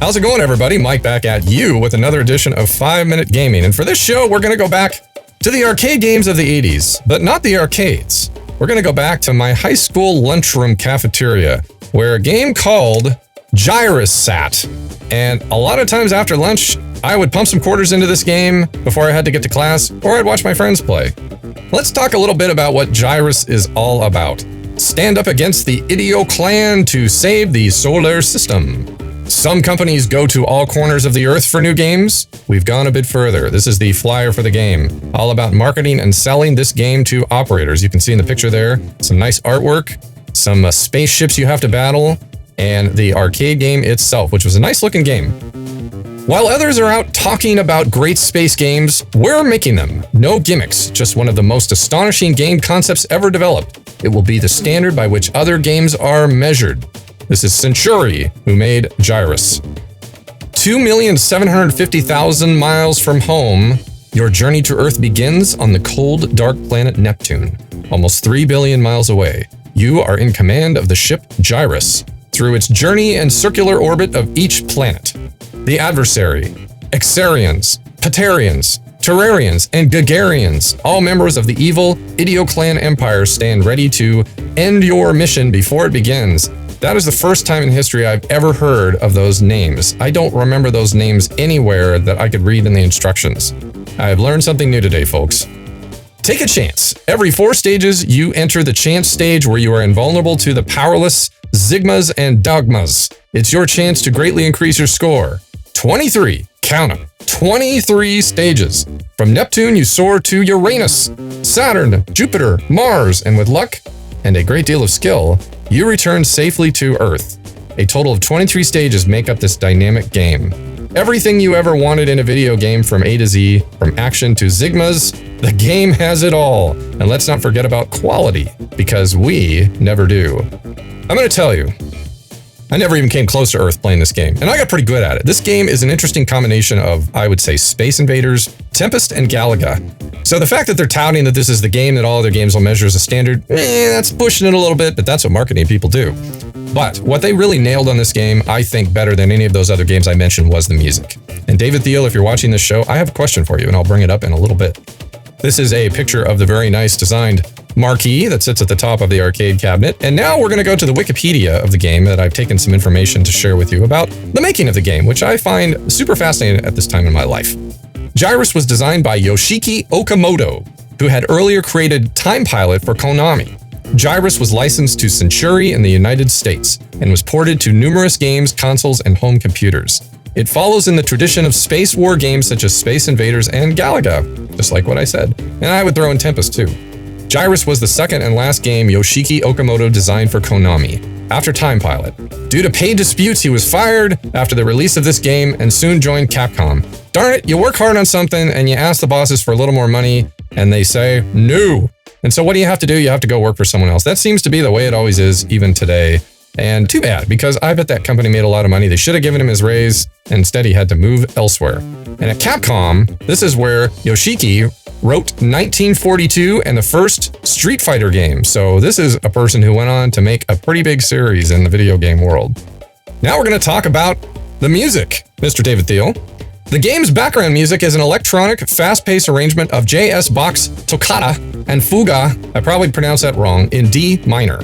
How's it going, everybody? Mike back at you with another edition of 5 Minute Gaming. And for this show, we're going to go back to the arcade games of the 80s, but not the arcades. We're going to go back to my high school lunchroom cafeteria, where a game called Gyruss sat. And a lot of times after lunch, I would pump some quarters into this game before I had to get to class, or I'd watch my friends play. Let's talk a little bit about what Gyruss is all about. Stand up against the Ideo clan to save the solar system. Some companies go to all corners of the earth for new games. We've gone a bit further. This is the flyer for the game, all about marketing and selling this game to operators. You can see in the picture there, some nice artwork, some spaceships you have to battle, and the arcade game itself, which was a nice looking game. While others are out talking about great space games, we're making them. No gimmicks, just one of the most astonishing game concepts ever developed. It will be the standard by which other games are measured. This is Century, who made Gyruss. 2,750,000 miles from home, your journey to Earth begins on the cold, dark planet Neptune. Almost 3 billion miles away, you are in command of the ship Gyruss through its journey and circular orbit of each planet. The adversary, Exarians, Patarians, Terrarians, and Gagarians, all members of the evil Ideo clan empire, stand ready to end your mission before it begins. That is the first time in history I've ever heard of those names. I don't remember those names anywhere that I could read in the instructions. I have learned something new today, folks. Take a chance. Every 4 stages, you enter the chance stage where you are invulnerable to the powerless Sigmas and Dogmas. It's your chance to greatly increase your score. 23, count them, 23 stages. From Neptune, you soar to Uranus, Saturn, Jupiter, Mars, and with luck and a great deal of skill, you return safely to Earth. A total of 23 stages make up this dynamic game. Everything you ever wanted in a video game from A to Z, from action to Sigmas, the game has it all. And let's not forget about quality, because we never do. I'm going to tell you, I never even came close to Earth playing this game, and I got pretty good at it. This game is an interesting combination of, I would say, Space Invaders, Tempest, and Galaga. So the fact that they're touting that this is the game that all other games will measure as a standard, that's pushing it a little bit, but that's what marketing people do. But what they really nailed on this game, I think better than any of those other games I mentioned, was the music. And David Thiel, if you're watching this show, I have a question for you, and I'll bring it up in a little bit. This is a picture of the very nice designed marquee that sits at the top of the arcade cabinet. And now we're going to go to the Wikipedia of the game that I've taken some information to share with you about the making of the game, which I find super fascinating at this time in my life. Gyruss was designed by Yoshiki Okamoto, who had earlier created Time Pilot for Konami. Gyruss was licensed to Century in the United States and was ported to numerous games, consoles, and home computers. It follows in the tradition of space war games such as Space Invaders and Galaga, just like what I said. And I would throw in Tempest too. Gyruss was the second and last game Yoshiki Okamoto designed for Konami, after Time Pilot. Due to pay disputes, he was fired after the release of this game and soon joined Capcom. Darn it, you work hard on something and you ask the bosses for a little more money and they say no. And so what do you have to do? You have to go work for someone else. That seems to be the way it always is, even today. And too bad, because I bet that company made a lot of money. They should have given him his raise. Instead, he had to move elsewhere. And at Capcom, this is where Yoshiki wrote 1942 and the first Street Fighter game. So this is a person who went on to make a pretty big series in the video game world. Now we're going to talk about the music, Mr. David Thiel. The game's background music is an electronic, fast-paced arrangement of J.S. Bach's Toccata and Fuga, I probably pronounced that wrong, in D minor.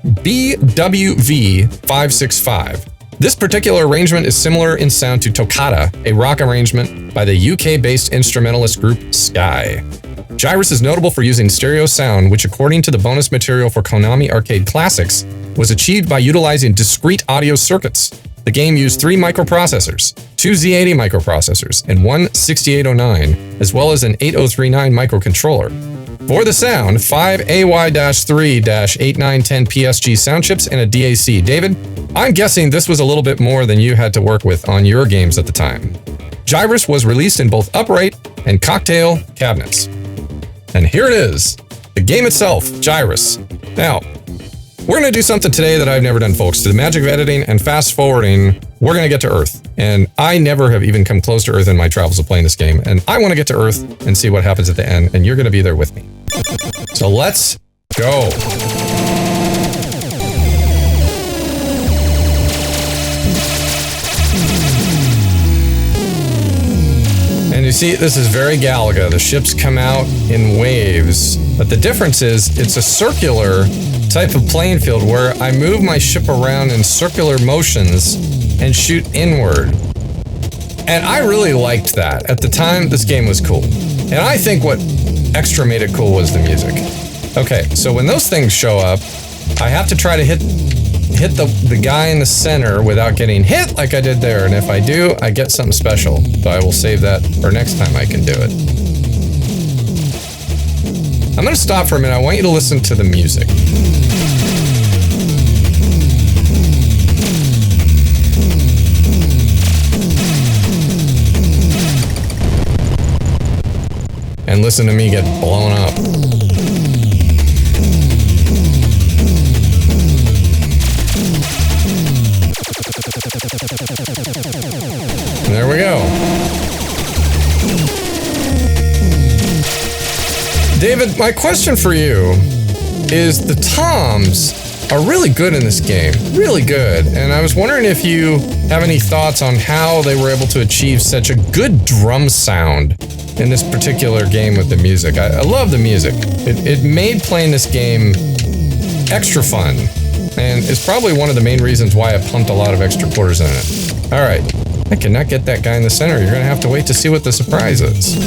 BWV 565. This particular arrangement is similar in sound to Toccata, a rock arrangement by the UK-based instrumentalist group Sky. Gyruss is notable for using stereo sound, which according to the bonus material for Konami Arcade Classics, was achieved by utilizing discrete audio circuits. The game used 3 microprocessors, 2 Z80 microprocessors, and 1 6809, as well as an 8039 microcontroller. For the sound, 5 AY-3-8910 PSG sound chips and a DAC. David, I'm guessing this was a little bit more than you had to work with on your games at the time. Gyruss was released in both upright and cocktail cabinets. And here it is, the game itself, Gyruss. Now, we're going to do something today that I've never done, folks. Through the magic of editing and fast forwarding, we're going to get to Earth. And I never have even come close to Earth in my travels of playing this game. And I want to get to Earth and see what happens at the end. And you're going to be there with me. So let's go. you see, this is very Galaga. The ships come out in waves, but the difference is it's a circular type of playing field where I move my ship around in circular motions and shoot inward. And I really liked that. At the time, this game was cool. And I think what extra made it cool was the music. Okay, so when those things show up, I have to try to hit the guy in the center without getting hit like I did there. And if I do, I get something special. So I will save that for next time I can do it. I'm going to stop for a minute. I want you to listen to the music. And listen to me get blown up. And there we go. David, my question for you is the toms are really good in this game. Really good. And I was wondering if you have any thoughts on how they were able to achieve such a good drum sound in this particular game with the music. I love the music. It made playing this game extra fun, and it's probably one of the main reasons why I pumped a lot of extra quarters in it. All right, I cannot get that guy in the center. You're gonna have to wait to see what the surprise is.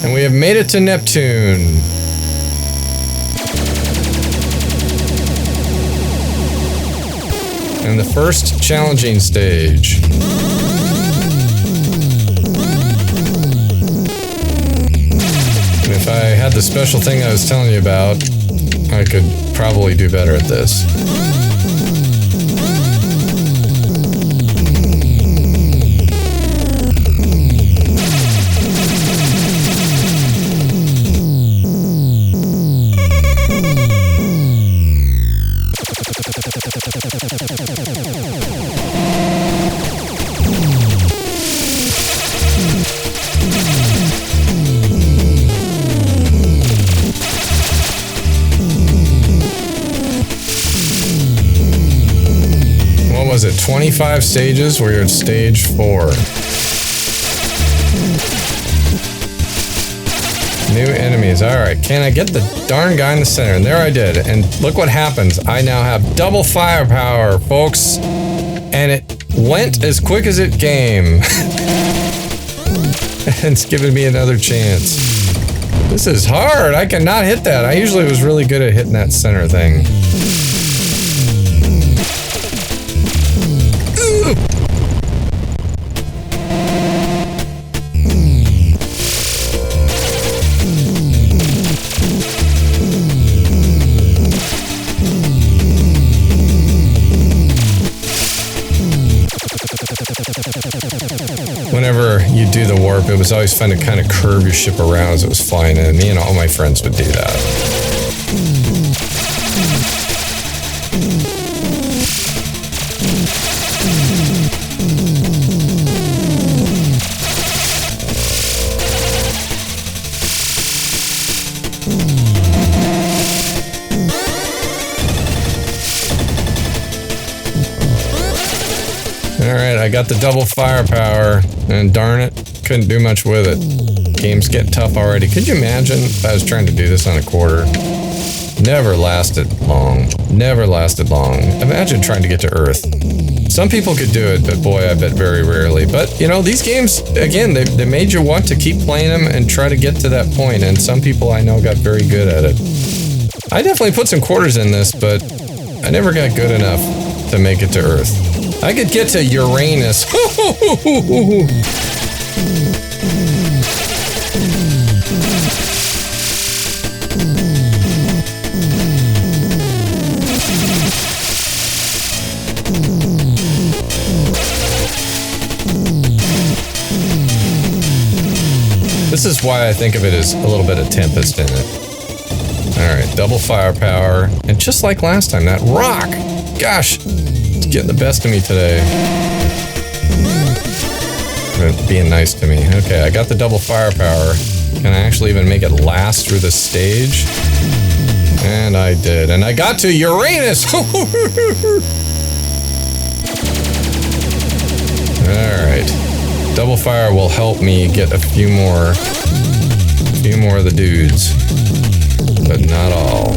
And we have made it to Neptune. And the first challenging stage. And if I had the special thing I was telling you about, I could probably do better at this. Was it 25 stages? We're at stage 4. New enemies. Alright, can I get the darn guy in the center? And there I did. And look what happens. I now have double firepower, folks. And it went as quick as it came. And it's giving me another chance. This is hard. I cannot hit that. I usually was really good at hitting that center thing. Whenever you do the warp, it was always fun to kind of curve your ship around as it was flying in. Me and all my friends would do that. Alright, I got the double firepower, and darn it, couldn't do much with it. Game's getting tough already. Could you imagine if I was trying to do this on a quarter? Never lasted long. Never lasted long. Imagine trying to get to Earth. Some people could do it, but boy, I bet very rarely. But, you know, these games, again, they made you want to keep playing them and try to get to that point, and some people I know got very good at it. I definitely put some quarters in this, but I never got good enough to make it to Earth. I could get to Uranus. This is why I think of it as a little bit of Tempest in it. Alright, double firepower. And just like last time, that rock! Gosh! It's getting the best of me today. for being nice to me. Okay, I got the double firepower. Can I actually even make it last through this stage? And I did. And I got to Uranus! Alright. Double fire will help me get a few more of the dudes. But not all.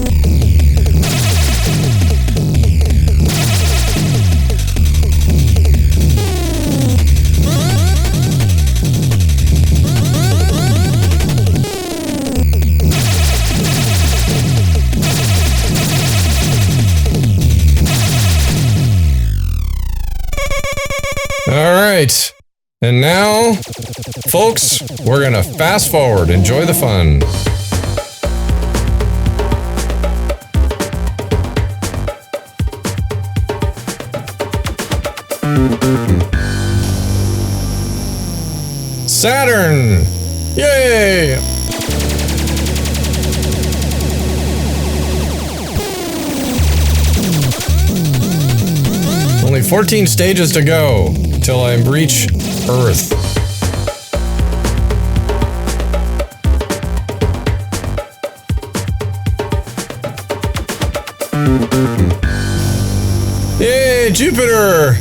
Alright, and now, folks, we're gonna fast forward. Enjoy the fun. Saturn! Yay! Only 14 stages to go till I reach Earth. Yay, Jupiter! I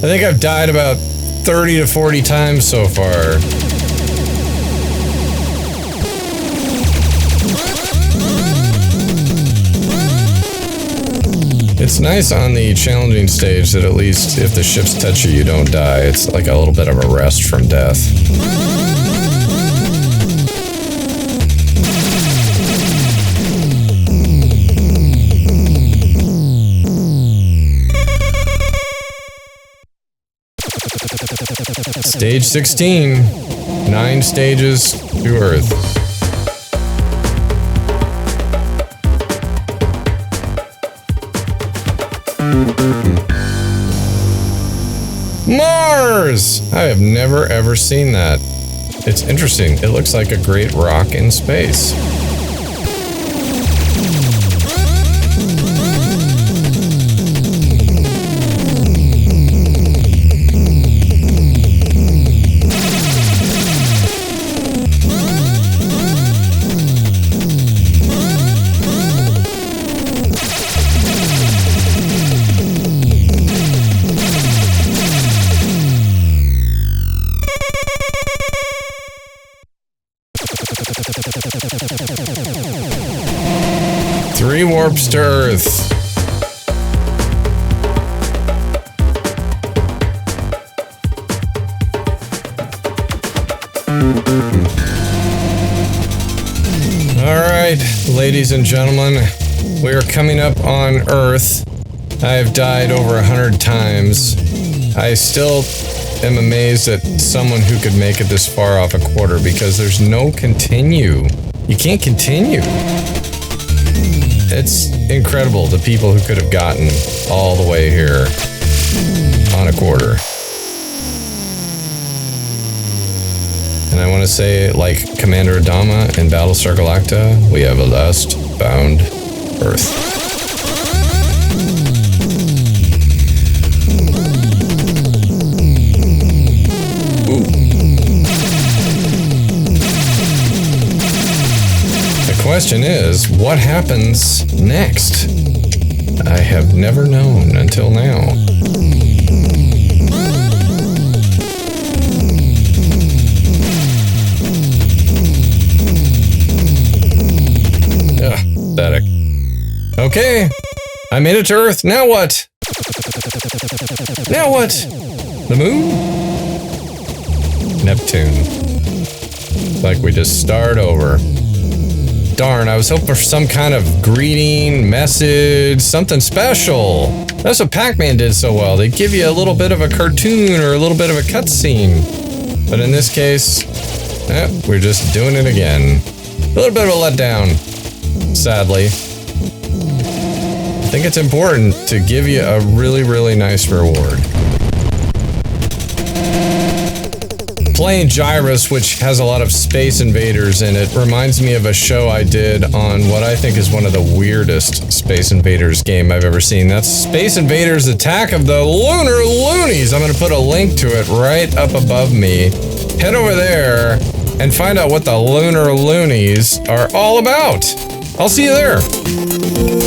think I've died about 30 to 40 times so far. It's nice on the challenging stage that at least if the ships touch you, you don't die. It's like a little bit of a rest from death. Stage 16. 9 stages to Earth. Mars! I have never ever seen that. It's interesting. It looks like a great rock in space. Three warps to Earth. Alright, ladies and gentlemen, we are coming up on Earth. I have died over 100 times. I still am amazed at someone who could make it this far off a quarter because there's no continue. You can't continue. It's incredible the people who could have gotten all the way here on a quarter. And I want to say, like Commander Adama in Battlestar Galactica, we have a last bound Earth. The question is, what happens next? I have never known until now. Ugh, pathetic. Okay, I made it to Earth. Now what? Now what? The moon? Neptune. Like we just start over. Darn, I was hoping for some kind of greeting, message, something special. That's what Pac-Man did so well. They give you a little bit of a cartoon or a little bit of a cutscene. But in this case, we're just doing it again. A little bit of a letdown, sadly. I think it's important to give you a really, really nice reward. Playing Gyruss, which has a lot of Space Invaders in it, reminds me of a show I did on what I think is one of the weirdest Space Invaders game I've ever seen. That's Space Invaders Attack of the Lunar Loonies. I'm going to put a link to it right up above me. Head over there and find out what the Lunar Loonies are all about. I'll see you there.